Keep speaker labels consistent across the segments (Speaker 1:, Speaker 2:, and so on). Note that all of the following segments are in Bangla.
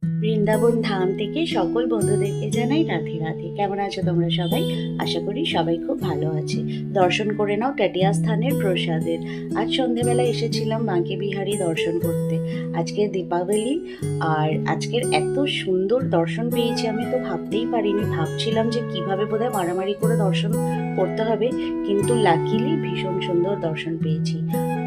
Speaker 1: বৃন্দাবন ধাম থেকে সকল বন্ধুদেরকে জানাই রাধে রাধে। কেমন আছো তোমরা সবাই? আশা করি সবাই খুব ভালো আছে। দর্শন করে নাও টাটিয়া স্থানের প্রসাদের। আজ সন্ধেবেলা এসেছিলাম বাঁকে বিহারী দর্শন করতে। আজকে দীপাবলি, আর আজকের এত সুন্দর দর্শন পেয়েছি আমি তো ভাবতেই পারিনি। ভাবছিলাম যে কিভাবে বোধহয় মারামারি করে দর্শন করতে হবে, কিন্তু লাকিলি ভীষণ সুন্দর দর্শন পেয়েছি।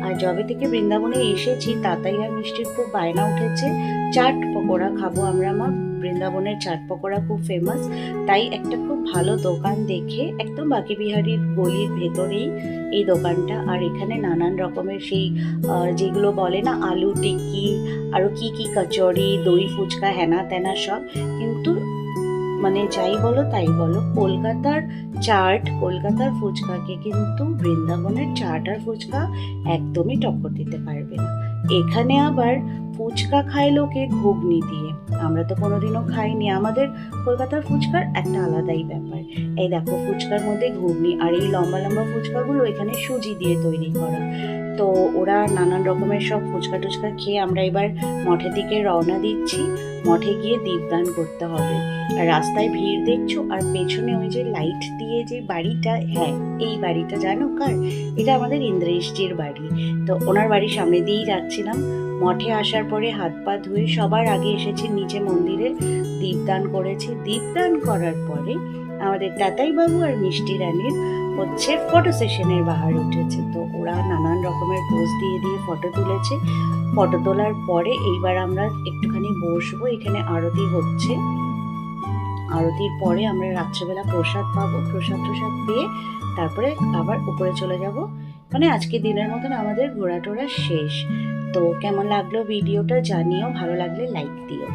Speaker 1: আর যবে থেকে বৃন্দাবনে এসেছি তাতাই আর মিষ্টির খুব বায়না উঠেছে চাট পকোড়া খাবো আমরা। মা, বৃন্দাবনের চাট পকোড়া খুব ফেমাস, তাই একটা খুব ভালো দোকান দেখে একদম বাঁকে বিহারীর গলির ভেতরেই এই দোকানটা। আর এখানে নানান রকমের সেই যেগুলো বলে না আলু টিক্কি, আরও কি কি কচুরি, দই ফুচকা, হেনা তেনা সব। কিন্তু মানে যাই বলো তাই বলো, কলকাতার চাট, কলকাতার ফুচকাকে কিন্তু বৃন্দাবনের চাট আর ফুচকা একদমই টক্কর দিতে পারবে না। এখানে আবার ফুচকা খায় লোকে ঘুগনি দিয়ে, আমরা তো কোনোদিনও খাইনি। আমাদের কলকাতার ফুচকার একটা আলাদাই ব্যাপার। এই দেখো, ফুচকার মধ্যে ঘুগনি, আর এই লম্বা লম্বা ফুচকাগুলো এখানে সুজি দিয়ে তৈরি করা। তো ওরা নানান রকমের সব ফুচকা টুচকা খেয়ে আমরা এবার মঠের দিকে রওনা দিচ্ছি। মঠে গিয়ে দীপদান করতে হবে। আর রাস্তায় ভিড় দেখছো, আর পেছনে ওই যে লাইট দিয়ে যে বাড়িটা, হ্যাঁ এই বাড়িটা জানো কার? এটা আমাদের ইন্দ্রেশজির বাড়ি। তো ওনার বাড়ির সামনে দিয়েই যাচ্ছিলাম। মঠে আসার পরে হাত পা ধুয়ে সবার আগে এসেছি নিচে মন্দিরে, দীপদান করেছি। দীপদান করার পরে আমাদের তাতাই বাবু আর মিষ্টি রানীর হচ্ছে ফটো সেশনের বাহার উঠেছে। তো ওরা নানান রকমের পোজ দিয়ে দিয়ে ফটো তুলেছে। ফটো তোলার পরে এইবার আমরা একটুখানি বসবো, এখানে আরতি হচ্ছে। আরতির পরে আমরা রাত্রেবেলা প্রসাদ পাবো, প্রসাদ পেয়ে তারপরে আবার উপরে চলে যাব। মানে আজকে দিনের মতন আমাদের ঘোরাটোরা শেষ। তো কেমন লাগলো ভিডিওটা জানিও, ভালো লাগলে লাইক দিও।